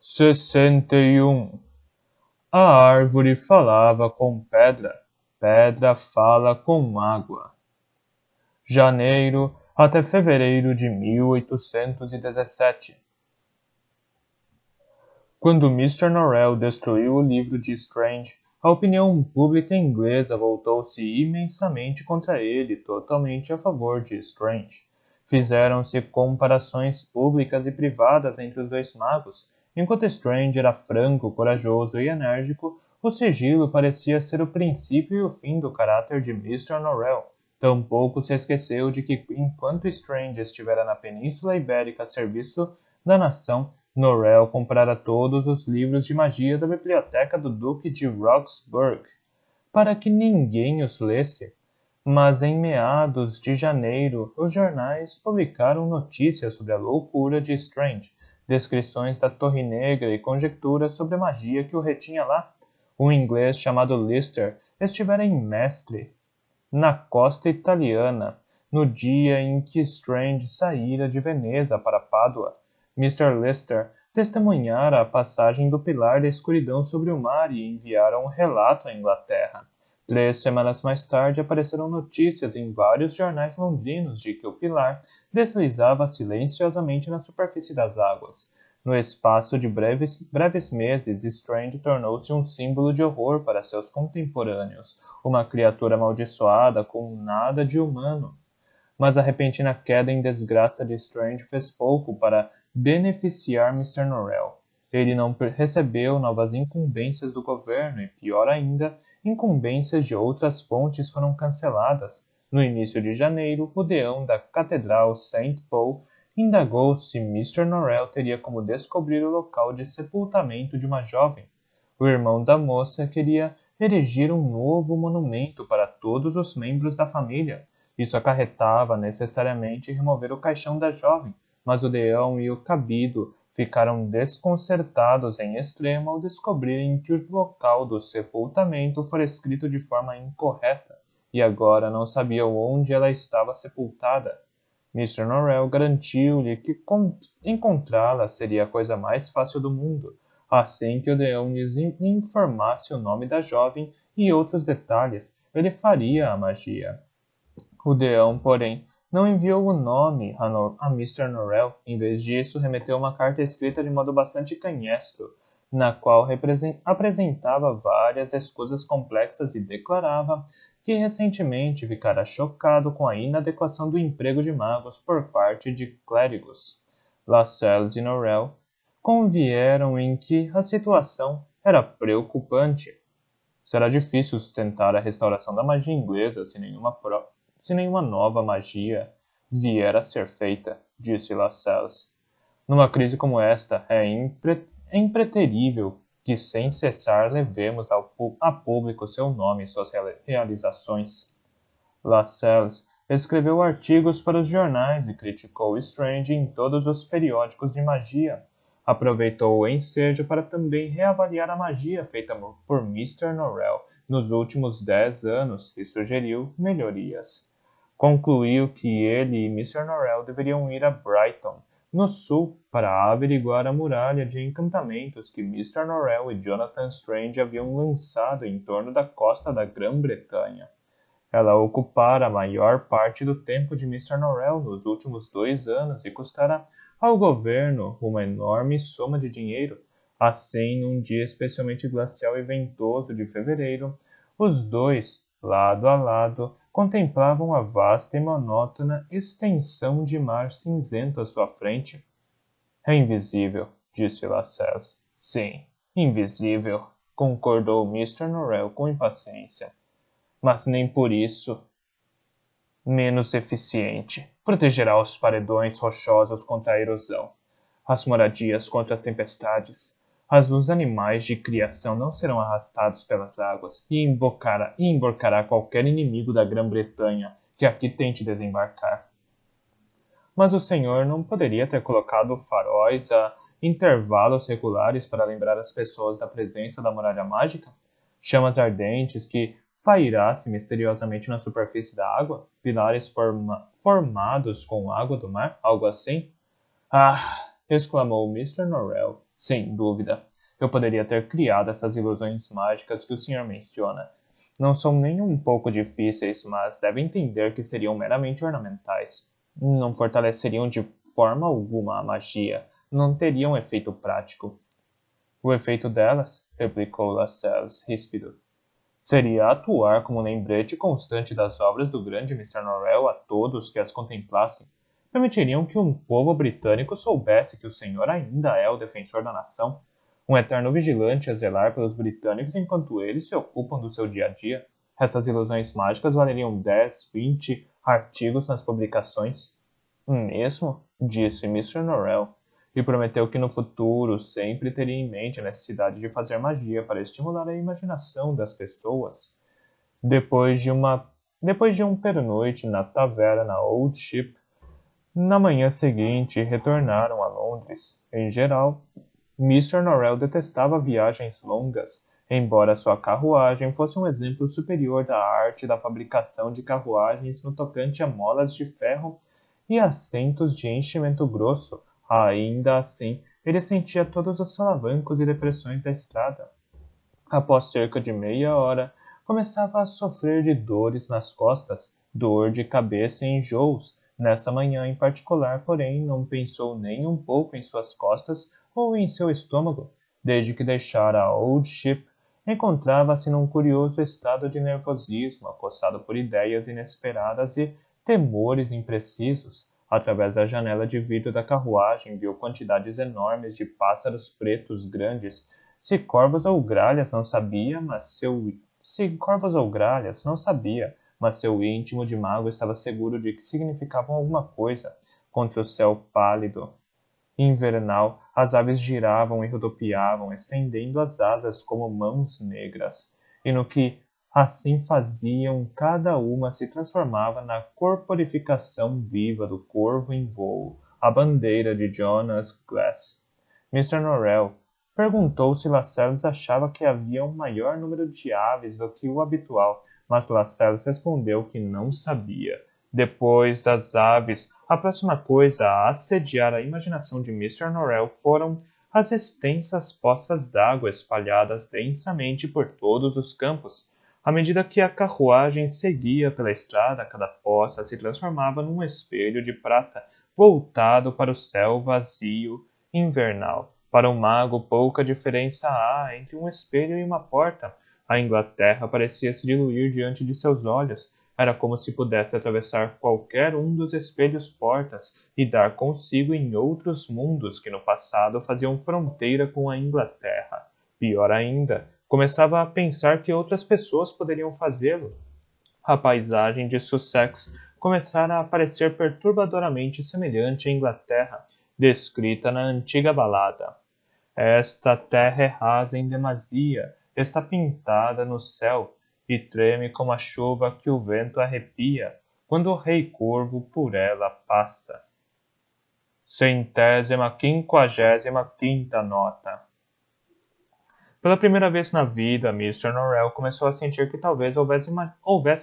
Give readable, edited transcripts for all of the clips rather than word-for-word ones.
61. A árvore falava com pedra, pedra fala com água. Janeiro até fevereiro de 1817. Quando Mr. Norrell destruiu o livro de Strange, a opinião pública inglesa voltou-se imensamente contra ele, totalmente a favor de Strange. Fizeram-se comparações públicas e privadas entre os dois magos. Enquanto Strange era franco, corajoso e enérgico, o sigilo parecia ser o princípio e o fim do caráter de Mr. Norrell. Tampouco se esqueceu de que, enquanto Strange estivera na Península Ibérica a serviço da nação, Norrell comprara todos os livros de magia da biblioteca do Duque de Roxburgh, para que ninguém os lesse. Mas em meados de janeiro, os jornais publicaram notícias sobre a loucura de Strange, descrições da Torre Negra e conjecturas sobre a magia que o retinha lá. Um inglês chamado Lister estivera em Mestre, na costa italiana, no dia em que Strange saíra de Veneza para Pádua. Mr. Lister testemunhara a passagem do Pilar da Escuridão sobre o mar e enviara um relato à Inglaterra. 3 semanas mais tarde apareceram notícias em vários jornais londrinos de que o Pilar deslizava silenciosamente na superfície das águas. No espaço de breves meses, Strange tornou-se um símbolo de horror para seus contemporâneos, uma criatura amaldiçoada com nada de humano. Mas a repentina queda em desgraça de Strange fez pouco para beneficiar Mr. Norrell. Ele não recebeu novas incumbências do governo e, pior ainda, incumbências de outras fontes foram canceladas. No início de janeiro, o deão da Catedral St. Paul indagou se Mr. Norrell teria como descobrir o local de sepultamento de uma jovem. O irmão da moça queria erigir um novo monumento para todos os membros da família. Isso acarretava necessariamente remover o caixão da jovem, mas o deão e o cabido ficaram desconcertados em extremo ao descobrirem que o local do sepultamento fora escrito de forma incorreta, e agora não sabiam onde ela estava sepultada. Mr. Norrell garantiu-lhe que encontrá-la seria a coisa mais fácil do mundo, assim que o deão lhes informasse o nome da jovem e outros detalhes, ele faria a magia. O deão, porém, não enviou o nome a Mr. Norrell. Em vez disso, remeteu uma carta escrita de modo bastante canhestro, na qual apresentava várias escusas complexas e declarava que recentemente ficara chocado com a inadequação do emprego de magos por parte de clérigos. Lascelles e Norrell convieram em que a situação era preocupante. Será difícil sustentar a restauração da magia inglesa se nenhuma nova magia vier a ser feita, disse Lascelles. Numa crise como esta, é impreterível que sem cessar levemos a público seu nome e suas realizações. Lascelles escreveu artigos para os jornais e criticou Strange em todos os periódicos de magia. Aproveitou o ensejo para também reavaliar a magia feita por Mr. Norrell nos últimos 10 anos e sugeriu melhorias. Concluiu que ele e Mr. Norrell deveriam ir a Brighton, no sul, para averiguar a muralha de encantamentos que Mr. Norrell e Jonathan Strange haviam lançado em torno da costa da Grã-Bretanha. Ela ocupara a maior parte do tempo de Mr. Norrell nos últimos 2 anos e custara ao governo uma enorme soma de dinheiro. Assim, num dia especialmente glacial e ventoso de fevereiro, os dois, lado a lado, contemplavam a vasta e monótona extensão de mar cinzento à sua frente. É invisível, disse Lascelles. Sim, invisível, concordou Mr. Norrell com impaciência. Mas nem por isso menos eficiente. Protegerá os paredões rochosos contra a erosão, as moradias contra as tempestades. Os animais de criação não serão arrastados pelas águas e emborcará qualquer inimigo da Grã-Bretanha que aqui tente desembarcar. Mas o senhor não poderia ter colocado faróis a intervalos regulares para lembrar as pessoas da presença da muralha mágica? Chamas ardentes que pairassem misteriosamente na superfície da água? Pilares formados com água do mar? Algo assim? Ah! Exclamou Mr. Norrell, Sem dúvida. Eu poderia ter criado essas ilusões mágicas que o senhor menciona. Não são nem um pouco difíceis, mas deve entender que seriam meramente ornamentais. Não fortaleceriam de forma alguma a magia, não teriam efeito prático. O efeito delas, replicou Lascelles ríspido, seria atuar como um lembrete constante das obras do grande Mr. Norrell a todos que as contemplassem. Permitiriam que um povo britânico soubesse que o senhor ainda é o defensor da nação, um eterno vigilante a zelar pelos britânicos enquanto eles se ocupam do seu dia a dia. Essas ilusões mágicas valeriam 10, 20 artigos nas publicações. Mesmo, disse Mr. Norrell, e prometeu que no futuro sempre teria em mente a necessidade de fazer magia para estimular a imaginação das pessoas. Depois de uma Depois de um pernoite na taverna Old Ship, na manhã seguinte retornaram a Londres. Em geral, Mr. Norrell detestava viagens longas, embora sua carruagem fosse um exemplo superior da arte da fabricação de carruagens no tocante a molas de ferro e assentos de enchimento grosso. Ainda assim, ele sentia todos os solavancos e depressões da estrada. Após cerca de meia hora, começava a sofrer de dores nas costas, dor de cabeça e enjoos. Nessa manhã em particular, porém, não pensou nem um pouco em suas costas ou em seu estômago. Desde que deixara a Old Ship, encontrava-se num curioso estado de nervosismo, acossado por ideias inesperadas e temores imprecisos. Através da janela de vidro da carruagem, viu quantidades enormes de pássaros pretos grandes. Se corvos ou gralhas não sabia, mas seu íntimo de mago estava seguro de que significavam alguma coisa. Contra o céu pálido invernal, as aves giravam e rodopiavam, estendendo as asas como mãos negras, e no que assim faziam, cada uma se transformava na corporificação viva do corvo em voo, a bandeira de Jonas Glass. Mr. Norrell perguntou se Lascelles achava que havia um maior número de aves do que o habitual, mas Lascelles respondeu que não sabia. Depois das aves, a próxima coisa a assediar a imaginação de Mr. Norrell foram as extensas poças d'água espalhadas densamente por todos os campos. À medida que a carruagem seguia pela estrada, cada poça se transformava num espelho de prata, voltado para o céu vazio invernal. Para o mago, pouca diferença há entre um espelho e uma porta. A Inglaterra parecia se diluir diante de seus olhos. Era como se pudesse atravessar qualquer um dos espelhos-portas e dar consigo em outros mundos que no passado faziam fronteira com a Inglaterra. Pior ainda, começava a pensar que outras pessoas poderiam fazê-lo. A paisagem de Sussex começara a parecer perturbadoramente semelhante à Inglaterra, descrita na antiga balada. Esta terra é rasa em demasia, está pintada no céu, e treme como a chuva que o vento arrepia, quando o rei corvo por ela passa. 155ª nota. Pela primeira vez na vida, Mr. Norrell começou a sentir que talvez houvesse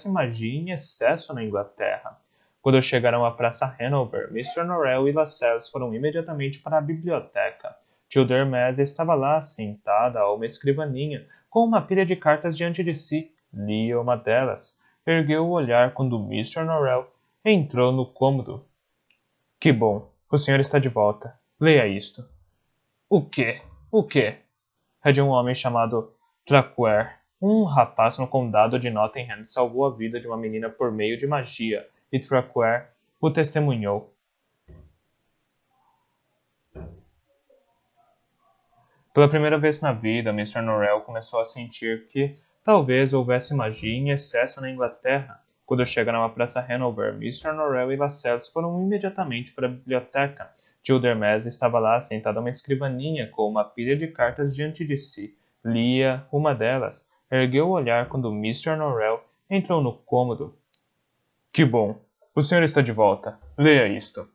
magia em excesso na Inglaterra. Quando chegaram à Praça Hanover, Mr. Norrell e Lascelles foram imediatamente para a biblioteca. Tilda Mesa estava lá, sentada a uma escrivaninha, com uma pilha de cartas diante de si. Lia uma delas. Ergueu o olhar quando Mr. Norrell entrou no cômodo. Que bom, o senhor está de volta. Leia isto. O quê? O quê? É de um homem chamado Traquair. Um rapaz no condado de Nottingham salvou a vida de uma menina por meio de magia, e Traquair o testemunhou. Pela primeira vez na vida, Mr. Norrell começou a sentir que talvez houvesse magia em excesso na Inglaterra. Quando chegaram à Praça Hanover, Mr. Norrell e Lascelles foram imediatamente para a biblioteca. Childermes estava lá, sentada a uma escrivaninha com uma pilha de cartas diante de si. Lia uma delas. Ergueu o olhar quando Mr. Norrell entrou no cômodo. Que bom! O senhor está de volta. Leia isto.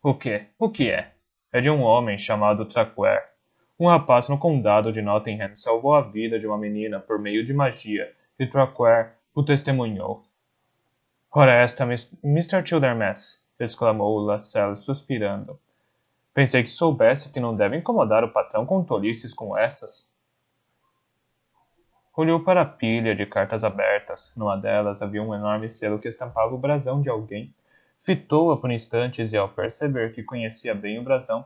O quê? O que é? É de um homem chamado Traquair. Um rapaz no condado de Nottingham salvou a vida de uma menina por meio de magia, e Traquair o testemunhou. Ora esta, Mr. Childermes, exclamou Lascelles suspirando. Pensei que soubesse que não deve incomodar o patrão com tolices como essas. Olhou para a pilha de cartas abertas. Numa delas havia um enorme selo que estampava o brasão de alguém. Fitou-a por instantes e, ao perceber que conhecia bem o brasão,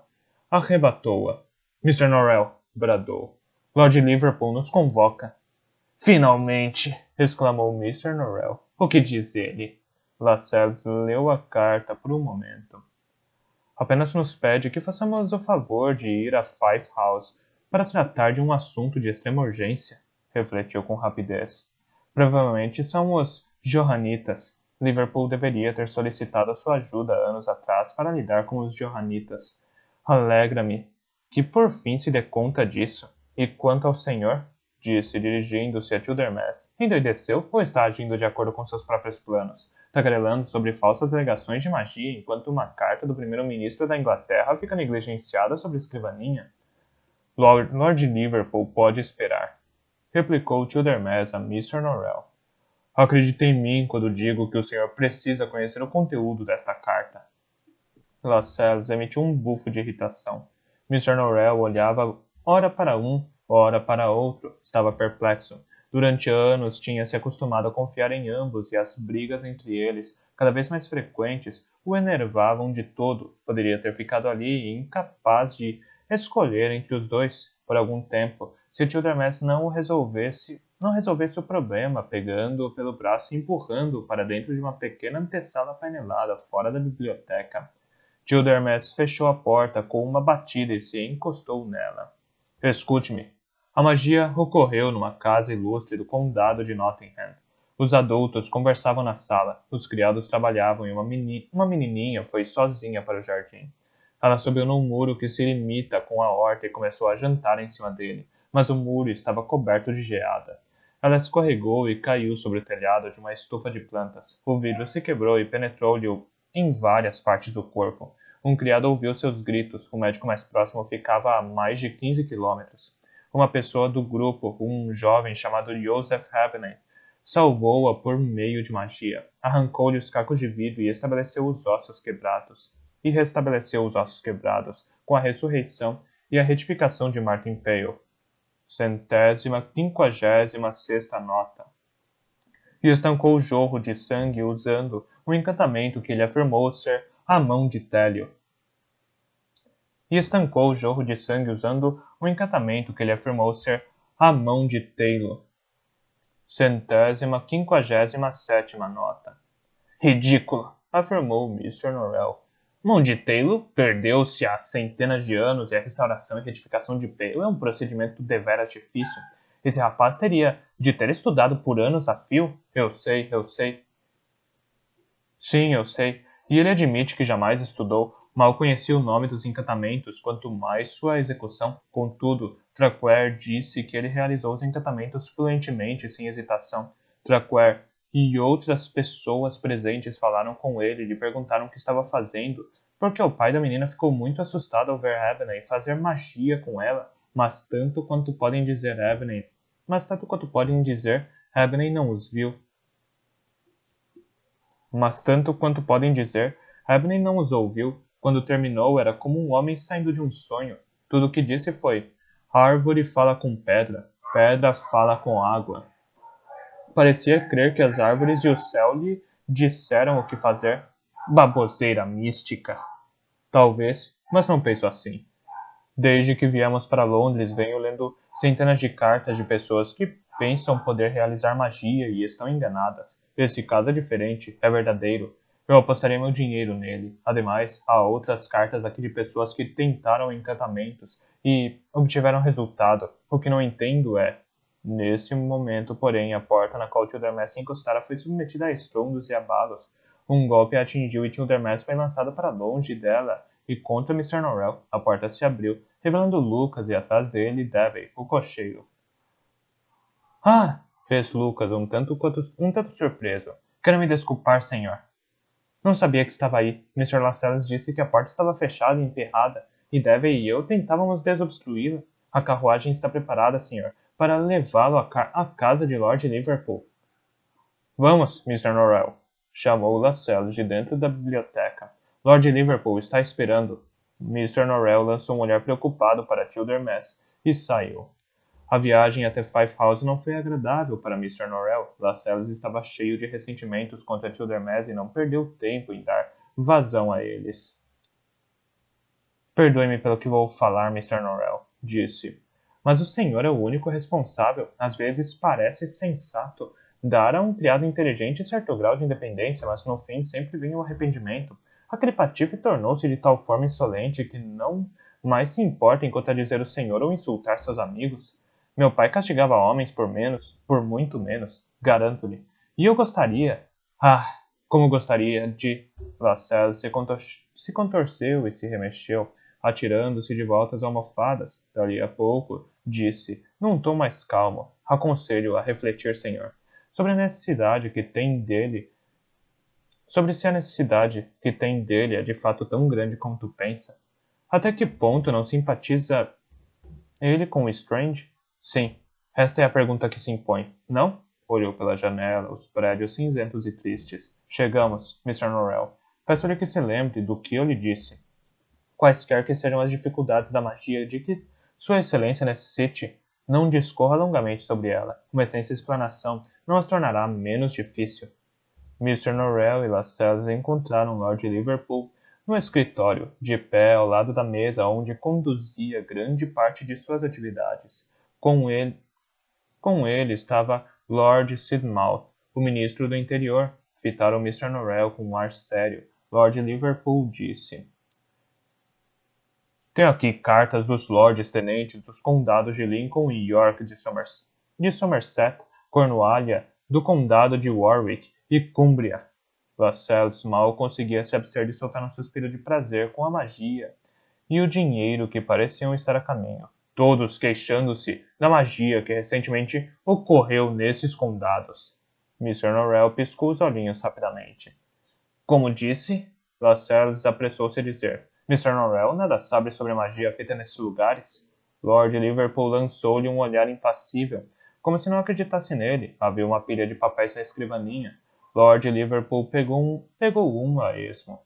arrebatou-a. Mr. Norrell, bradou. Lord Liverpool nos convoca. Finalmente! Exclamou Mr. Norrell. O que diz ele? Lascelles leu a carta por um momento. Apenas nos pede que façamos o favor de ir a Fife House para tratar de um assunto de extrema urgência, refletiu com rapidez. Provavelmente são os Johanitas. Liverpool deveria ter solicitado a sua ajuda anos atrás para lidar com os Johanitas. Alegra-me que por fim se dê conta disso. E quanto ao senhor, disse, dirigindo-se a Tildermas, endoideceu ou está agindo de acordo com seus próprios planos? Tagarelando sobre falsas alegações de magia enquanto uma carta do primeiro-ministro da Inglaterra fica negligenciada sobre a escrivaninha? Lord Liverpool pode esperar, replicou Tildermas a Mr. Norrell. Acredite em mim quando digo que o senhor precisa conhecer o conteúdo desta carta. Lascelles emitiu um bufo de irritação. Mr. Norrell olhava ora para um, ora para outro. Estava perplexo. Durante anos tinha se acostumado a confiar em ambos e as brigas entre eles, cada vez mais frequentes, o enervavam de todo. Poderia ter ficado ali, incapaz de escolher entre os dois, por algum tempo, se Tildermas não resolvesse o problema, pegando-o pelo braço e empurrando-o para dentro de uma pequena antessala painelada fora da biblioteca. Tildermas fechou a porta com uma batida e se encostou nela. Escute-me. A magia ocorreu numa casa ilustre do condado de Nottingham. Os adultos conversavam na sala, os criados trabalhavam e uma menininha foi sozinha para o jardim. Ela subiu num muro que se limita com a horta e começou a jantar em cima dele, mas o muro estava coberto de geada. Ela escorregou e caiu sobre o telhado de uma estufa de plantas. O vidro se quebrou e penetrou-lhe em várias partes do corpo. Um criado ouviu seus gritos. O médico mais próximo ficava a mais de 15 quilômetros. Uma pessoa do grupo, um jovem chamado Joseph Havenham, salvou-a por meio de magia. Arrancou-lhe os cacos de vidro e restabeleceu os ossos quebrados com a ressurreição e a retificação de Martin Pale. 156ª nota. E estancou o jorro de sangue usando um encantamento que ele afirmou ser a mão de Télio. Centésima quinquagésima sétima nota. Ridículo, afirmou Mr. Norrell. Mão de Taylor perdeu-se há centenas de anos e a restauração e retificação de pelo é um procedimento deveras difícil. Esse rapaz teria de ter estudado por anos a fio. Eu sei. Sim, eu sei. E ele admite que jamais estudou. Mal conhecia o nome dos encantamentos, quanto mais sua execução. Contudo, Traquair disse que ele realizou os encantamentos fluentemente e sem hesitação. Traquair e outras pessoas presentes falaram com ele e lhe perguntaram o que estava fazendo, porque o pai da menina ficou muito assustado ao ver Havenham fazer magia com ela, mas tanto quanto podem dizer, Havenham não os viu. Havenham não os ouviu. Quando terminou, era como um homem saindo de um sonho. Tudo o que disse foi: árvore fala com pedra, pedra fala com água. Parecia crer que as árvores e o céu lhe disseram o que fazer. Baboseira mística. Talvez, mas não penso assim. Desde que viemos para Londres, venho lendo centenas de cartas de pessoas que pensam poder realizar magia e estão enganadas. Esse caso é diferente, é verdadeiro. Eu apostarei meu dinheiro nele. Ademais, há outras cartas aqui de pessoas que tentaram encantamentos e obtiveram resultado. O que não entendo é... Nesse momento, porém, a porta na qual Tildermas se encostara foi submetida a estrondos e abalos. Um golpe a atingiu e Tildermas foi lançado para longe dela e contra Mr. Norrell. A porta se abriu, revelando Lucas e atrás dele Davey, o cocheiro. Ah! Fez Lucas, um tanto surpreso. Quero me desculpar, senhor. Não sabia que estava aí. Mr. Lascelles disse que a porta estava fechada e emperrada, e Davey e eu tentávamos desobstruí-la. A carruagem está preparada, senhor, para levá-lo à casa de Lord Liverpool. Vamos, Mr. Norrell, chamou Lascelles de dentro da biblioteca. Lord Liverpool está esperando. Mr. Norrell lançou um olhar preocupado para Childermas e saiu. A viagem até Five House não foi agradável para Mr. Norrell. Lascelles estava cheio de ressentimentos contra Childermas e não perdeu tempo em dar vazão a eles. Perdoe-me pelo que vou falar, Mr. Norrell, disse. Mas o senhor é o único responsável. Às vezes parece sensato dar a um criado inteligente certo grau de independência, mas no fim sempre vem o arrependimento. Aquele patife tornou-se de tal forma insolente que não mais se importa em contradizer o senhor ou insultar seus amigos. Meu pai castigava homens por menos, por muito menos, garanto-lhe. E eu gostaria, como gostaria de... Lascelles se contorceu e se remexeu, atirando-se de volta às almofadas. Dali a pouco, disse, num tom mais calmo, aconselho a refletir, senhor, sobre a necessidade que tem dele, sobre se a necessidade que tem dele é de fato tão grande como tu pensa. Até que ponto não simpatiza ele com o Strange? Sim, esta é a pergunta que se impõe, não? Olhou pela janela, os prédios cinzentos e tristes. Chegamos, Mr. Norrell. Peço-lhe que se lembre do que eu lhe disse. Quaisquer que sejam as dificuldades da magia de que Sua Excelência necessite, não discorra longamente sobre ela. Uma extensa explanação não as tornará menos difícil. Mr. Norrell e Lascelles encontraram Lord Liverpool no escritório, de pé ao lado da mesa onde conduzia grande parte de suas atividades. Com ele estava Lord Sidmouth, o ministro do Interior. Fitaram Mr. Norrell com um ar sério. Lord Liverpool disse: Tenho aqui cartas dos lordes tenentes dos condados de Lincoln e York de Somerset, Cornualha, do condado de Warwick e Cumbria. Lascelles mal conseguia se abster de soltar um suspiro de prazer com a magia e o dinheiro que pareciam estar a caminho, todos queixando-se da magia que recentemente ocorreu nesses condados. Mr. Norrell piscou os olhinhos rapidamente. Como disse, Lascelles apressou-se a dizer. Mr. Norrell nada sabe sobre a magia feita nesses lugares? Lord Liverpool lançou-lhe um olhar impassível, como se não acreditasse nele. Havia uma pilha de papéis na escrivaninha. Lord Liverpool pegou um a esmo.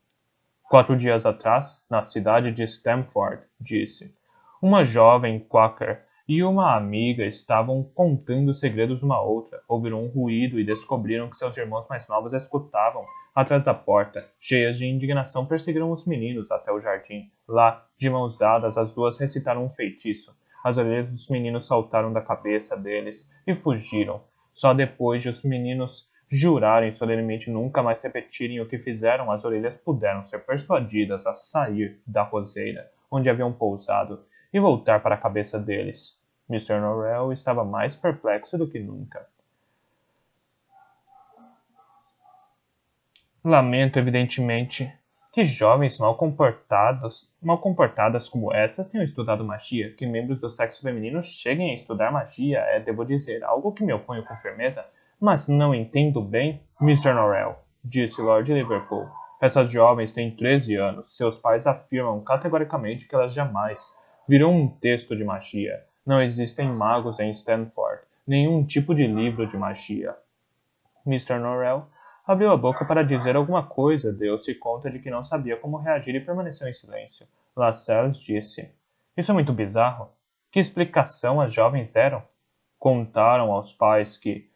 4 dias atrás, na cidade de Stamford, disse, uma jovem quaker e uma amiga estavam contando segredos uma à outra. Ouviram um ruído e descobriram que seus irmãos mais novos escutavam atrás da porta. Cheias de indignação, perseguiram os meninos até o jardim. Lá, de mãos dadas, as duas recitaram um feitiço. As orelhas dos meninos saltaram da cabeça deles e fugiram. Só depois de os meninos jurarem solenemente nunca mais repetirem o que fizeram, as orelhas puderam ser persuadidas a sair da roseira onde haviam pousado e voltar para a cabeça deles. Mr. Norrell estava mais perplexo do que nunca. Lamento, evidentemente, que jovens mal comportadas como essas tenham estudado magia. Que membros do sexo feminino cheguem a estudar magia é, devo dizer, algo que me oponho com firmeza. Mas não entendo bem, Mr. Norrell, disse Lord Liverpool. Essas jovens têm 13 anos. Seus pais afirmam categoricamente que elas jamais viram um texto de magia. Não existem magos em Stanford. Nenhum tipo de livro de magia. Mr. Norrell abriu a boca para dizer alguma coisa, deu-se conta de que não sabia como reagir e permaneceu em silêncio. Lascelles disse: Isso é muito bizarro. Que explicação as jovens deram? Contaram aos pais que,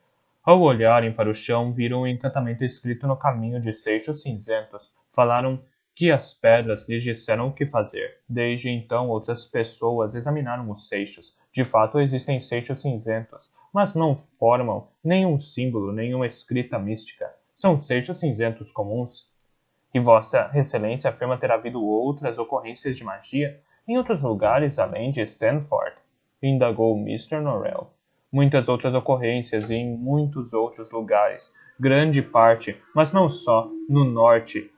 ao olharem para o chão, viram um encantamento escrito no caminho de seixos cinzentos. Falaram que as pedras lhes disseram o que fazer. Desde então, outras pessoas examinaram os seixos. De fato, existem seixos cinzentos, mas não formam nenhum símbolo, nenhuma escrita mística. São seixos cinzentos comuns. E Vossa Excelência afirma ter havido outras ocorrências de magia em outros lugares além de Stanford? Indagou Mr. Norrell. Muitas outras ocorrências em muitos outros lugares, grande parte, mas não só, no norte.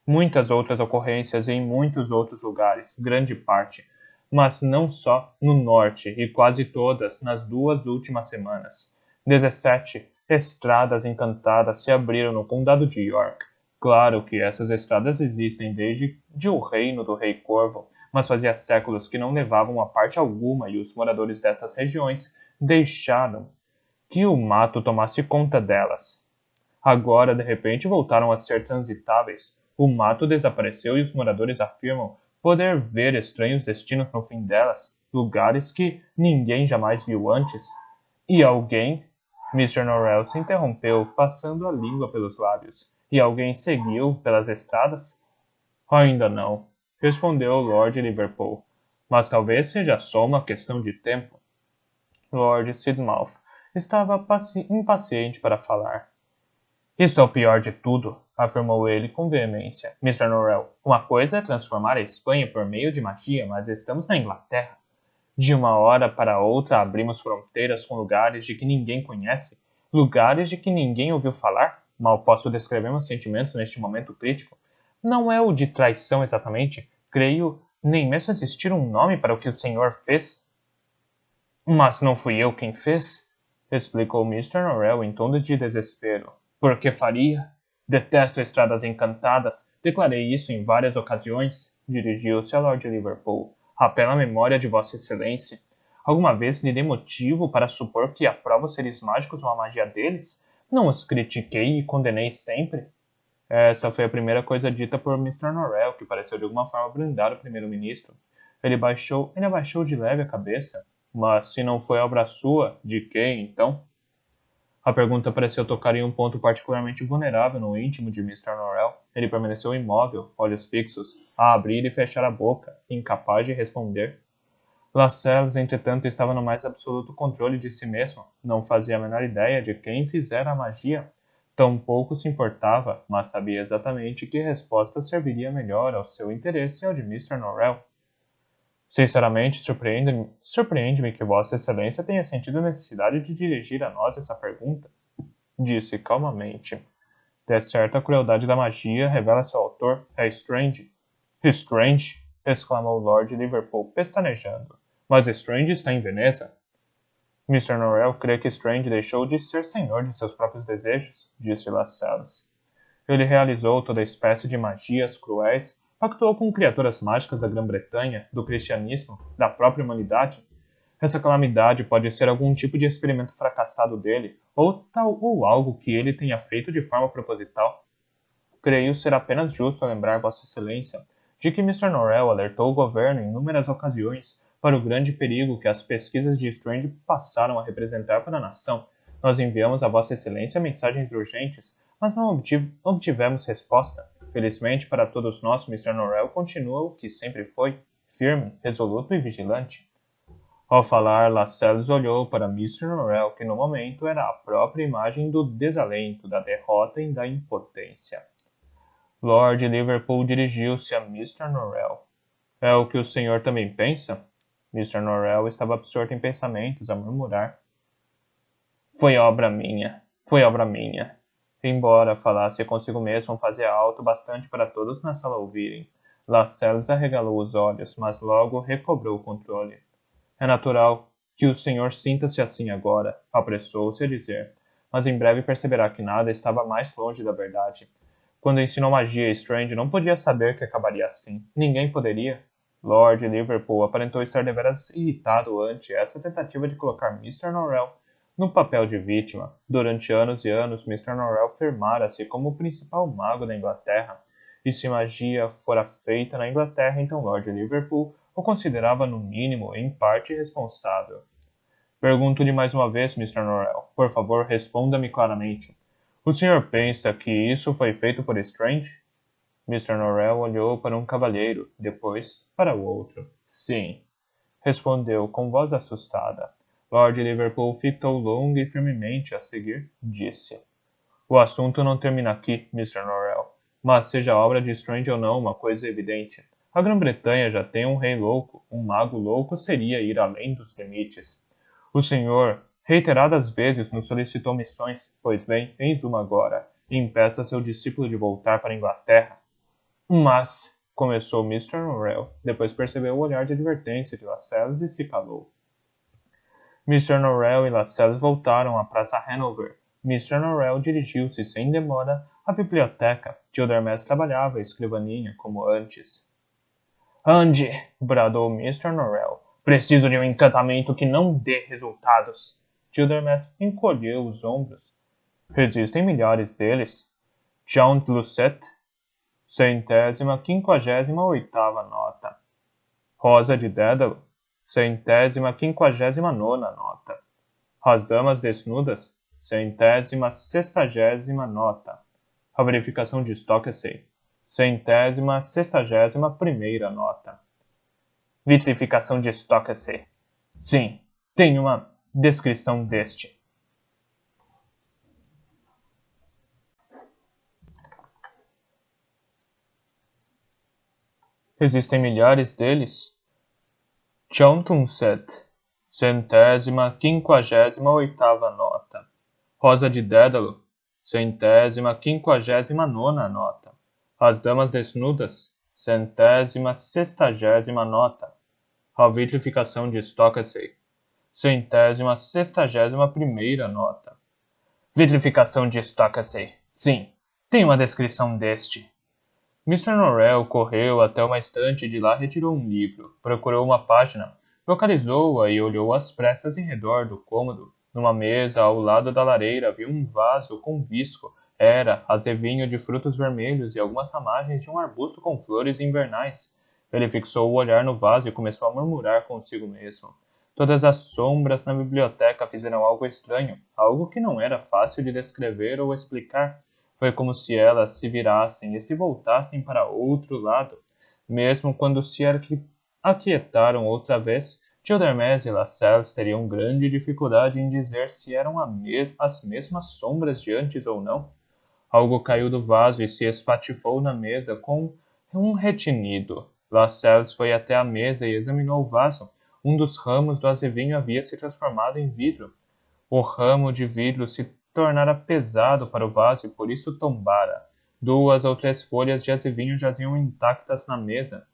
Muitas outras ocorrências em muitos outros lugares, grande parte, mas não só no norte, e quase todas nas 2 últimas semanas. 17 estradas encantadas se abriram no condado de York. Claro que essas estradas existem desde o reino do Rei Corvo, mas fazia séculos que não levavam a parte alguma e os moradores dessas regiões deixaram que o mato tomasse conta delas. Agora, de repente, voltaram a ser transitáveis. O mato desapareceu e os moradores afirmam poder ver estranhos destinos no fim delas, lugares que ninguém jamais viu antes. E alguém... Mr. Norrell se interrompeu, passando a língua pelos lábios. E alguém seguiu pelas estradas? Ainda não, respondeu Lord Liverpool. Mas talvez seja só uma questão de tempo. Lord Sidmouth estava impaciente para falar. Isso é o pior de tudo, afirmou ele com veemência. Mr. Norrell, uma coisa é transformar a Espanha por meio de magia, mas estamos na Inglaterra. De uma hora para outra abrimos fronteiras com lugares de que ninguém conhece, lugares de que ninguém ouviu falar. Mal posso descrever meus sentimentos neste momento crítico. Não é o de traição exatamente, creio, nem mesmo existir um nome para o que o senhor fez. Mas não fui eu quem fez, explicou Mr. Norrell em tom de desespero. Por que faria? Detesto estradas encantadas. Declarei isso em várias ocasiões. Dirigiu-se a Lord Liverpool. Apela à memória de Vossa Excelência. Alguma vez lhe dei motivo para supor que aprovo os seres mágicos ou a magia deles? Não os critiquei e condenei sempre? Essa foi a primeira coisa dita por Mr. Norrell, que pareceu de alguma forma brindar o primeiro-ministro. Ele abaixou de leve a cabeça. Mas se não foi obra sua, de quem, então? A pergunta pareceu tocar em um ponto particularmente vulnerável no íntimo de Mr. Norrell. Ele permaneceu imóvel, olhos fixos, a abrir e fechar a boca, incapaz de responder. Lascelles, entretanto, estava no mais absoluto controle de si mesmo. Não fazia a menor ideia de quem fizera a magia. Tampouco se importava, mas sabia exatamente que resposta serviria melhor ao seu interesse e ao de Mr. Norrell. Sinceramente, surpreende-me que Vossa Excelência tenha sentido necessidade de dirigir a nós essa pergunta, disse calmamente. De certa, a crueldade da magia revela seu autor, é Strange. Strange? Exclamou Lord Liverpool, pestanejando. Mas Strange está em Veneza? Mr. Norrell crê que Strange deixou de ser senhor de seus próprios desejos, disse Lascelles. Ele realizou toda espécie de magias cruéis, pactuou com criaturas mágicas da Grã-Bretanha, do cristianismo, da própria humanidade. Essa calamidade pode ser algum tipo de experimento fracassado dele, ou algo que ele tenha feito de forma proposital. Creio ser apenas justo lembrar Vossa Excelência de que Mr. Norrell alertou o governo em inúmeras ocasiões para o grande perigo que as pesquisas de Strange passaram a representar para a nação. Nós enviamos a Vossa Excelência mensagens urgentes, mas não obtivemos resposta. Felizmente para todos nós, Mr. Norrell continua o que sempre foi, firme, resoluto e vigilante. Ao falar, Lascelles olhou para Mr. Norrell, que no momento era a própria imagem do desalento, da derrota e da impotência. Lord Liverpool dirigiu-se a Mr. Norrell. É o que o senhor também pensa? Mr. Norrell estava absorto em pensamentos, a murmurar. Foi obra minha. Embora falasse consigo mesmo, fazia alto bastante para todos na sala ouvirem. Lascelles arregalou os olhos, mas logo recobrou o controle. É natural que o senhor sinta-se assim agora, apressou-se a dizer, mas em breve perceberá que nada estava mais longe da verdade. Quando ensinou magia a Strange, não podia saber que acabaria assim. Ninguém poderia. Lord Liverpool aparentou estar deveras irritado ante essa tentativa de colocar Mr. Norrell no papel de vítima. Durante anos e anos, Mr. Norrell firmara-se como o principal mago da Inglaterra. E se magia fora feita na Inglaterra, então Lord Liverpool o considerava, no mínimo, em parte responsável. Pergunto-lhe mais uma vez, Mr. Norrell. Por favor, responda-me claramente. O senhor pensa que isso foi feito por Strange? Mr. Norrell olhou para um cavalheiro, depois para o outro. Sim, respondeu com voz assustada. Lord Liverpool fitou longa e firmemente a seguir, disse. O assunto não termina aqui, Mr. Norrell. Mas seja obra de Strange ou não, uma coisa é evidente. A Grã-Bretanha já tem um rei louco. Um mago louco seria ir além dos limites. O senhor, reiteradas vezes, nos solicitou missões. Pois bem, eis uma agora. Impeça seu discípulo de voltar para a Inglaterra. Mas, começou Mr. Norrell, depois percebeu o olhar de advertência de Lascelles e se calou. Mr. Norrell e Lascelles voltaram à Praça Hanover. Mr. Norrell dirigiu-se sem demora à biblioteca. Childermas trabalhava à escrivaninha como antes. Ande! Bradou Mr. Norrell. Preciso de um encantamento que não dê resultados. Childermas encolheu os ombros. Existem milhares deles. Jean Lucet, 158ª nota. Rosa de Dédalo, 159ª nota. As damas desnudas, 160ª nota. A verificação de Stokesay, 161ª nota. Vitrificação de Stokesay. Sim, tem uma descrição deste. Existem milhares deles. Chontunset, 158ª nota. Rosa de Dédalo, 159ª nota. As damas desnudas, 160ª nota. A vitrificação de Stokesay, 161ª nota. Vitrificação de Stokesay. Sim, tem uma descrição deste. Mr. Norrell correu até uma estante e de lá retirou um livro, procurou uma página, localizou-a e olhou às pressas em redor do cômodo. Numa mesa ao lado da lareira havia um vaso com visco. Era azevinho de frutos vermelhos e algumas ramagens de um arbusto com flores invernais. Ele fixou o olhar no vaso e começou a murmurar consigo mesmo. Todas as sombras na biblioteca fizeram algo estranho, algo que não era fácil de descrever ou explicar. Foi como se elas se virassem e se voltassem para outro lado. Mesmo quando se aquietaram outra vez, Childermes e Lascelles teriam grande dificuldade em dizer se eram as mesmas sombras de antes ou não. Algo caiu do vaso e se espatifou na mesa com um retinido. Lascelles foi até a mesa e examinou o vaso. Um dos ramos do azevinho havia se transformado em vidro. O ramo de vidro se tornara pesado para o vaso e por isso tombara. 2 ou 3 folhas de azevinho jaziam intactas na mesa.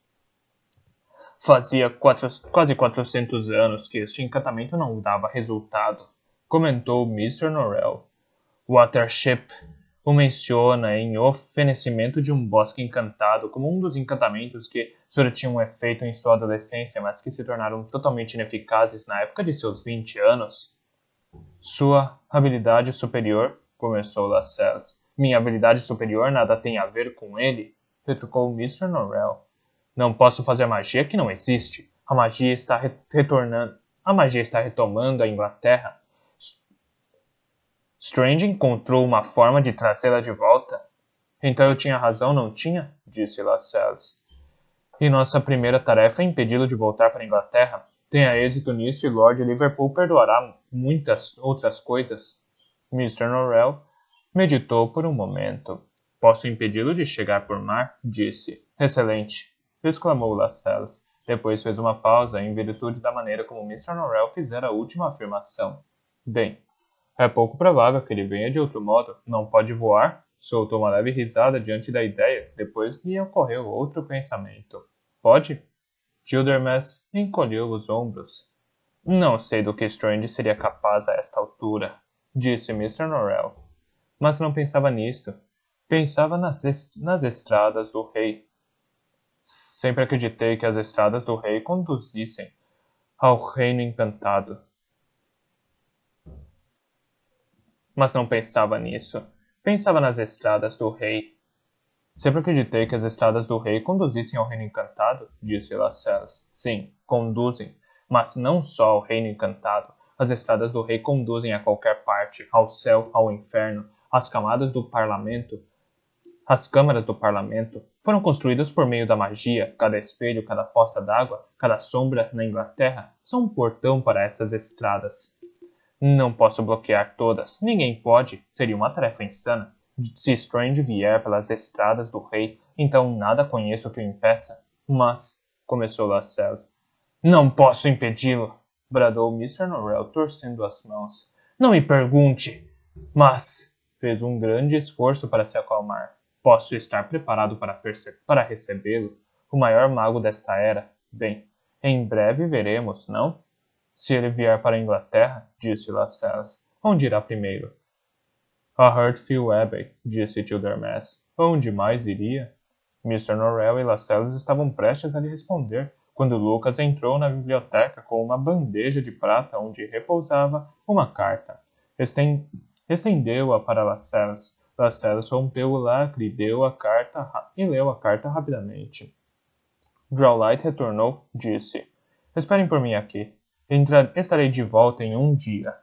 Fazia quase 400 anos que este encantamento não dava resultado, comentou Mr. Norrell. Watership o menciona em O Fenecimento de um Bosque Encantado como um dos encantamentos que surtiam um efeito em sua adolescência, mas que se tornaram totalmente ineficazes na época de seus 20 anos. Sua habilidade superior, começou Lascelles. Minha habilidade superior nada tem a ver com ele, retrucou Mr. Norrell. Não posso fazer magia que não existe. A magia está retornando. A magia está retomando a Inglaterra. Strange encontrou uma forma de trazê-la de volta. Então eu tinha razão, não tinha? Disse Lascelles. E nossa primeira tarefa é impedi-lo de voltar para a Inglaterra. Tenha êxito nisso e Lord Liverpool perdoará muitas outras coisas. Mr. Norrell meditou por um momento. Posso impedi-lo de chegar por mar? Disse. Excelente, exclamou Lascelles. Depois fez uma pausa em virtude da maneira como Mr. Norrell fizera a última afirmação. Bem, é pouco provável que ele venha de outro modo. Não pode voar? Soltou uma leve risada diante da ideia. Depois lhe ocorreu outro pensamento. Pode? Childermas encolheu os ombros. Não sei do que Strange seria capaz a esta altura, disse Mr. Norrell. Mas não pensava nisto. Pensava nas estradas do rei. Sempre acreditei que as estradas do rei conduzissem ao reino encantado. Mas não pensava nisso. Pensava nas estradas do rei. Sempre acreditei que as estradas do rei conduzissem ao reino encantado, disse Lascelles. Sim, conduzem. Mas não só ao reino encantado. As estradas do rei conduzem a qualquer parte, ao céu, ao inferno. As câmaras do parlamento foram construídas por meio da magia. Cada espelho, cada poça d'água, cada sombra na Inglaterra são um portão para essas estradas. Não posso bloquear todas. Ninguém pode. Seria uma tarefa insana. Se Strange vier pelas estradas do rei, então nada conheço que o impeça. Mas, começou Lascelles. Não posso impedi-lo, bradou Mr. Norrell, torcendo as mãos. Não me pergunte. Mas, fez um grande esforço para se acalmar. Posso estar preparado para recebê-lo. O maior mago desta era. Bem, em breve veremos, não? Se ele vier para a Inglaterra, disse Lascelles, onde irá primeiro? A Heartfield Abbey, disse Childermas. Onde mais iria? Mr. Norrell e Lascelles estavam prestes a lhe responder, quando Lucas entrou na biblioteca com uma bandeja de prata onde repousava uma carta. Estendeu-a para Lascelles. Lascelles rompeu o lacre e leu a carta rapidamente. Drawlight retornou, disse: Esperem por mim aqui. Estarei de volta em um dia.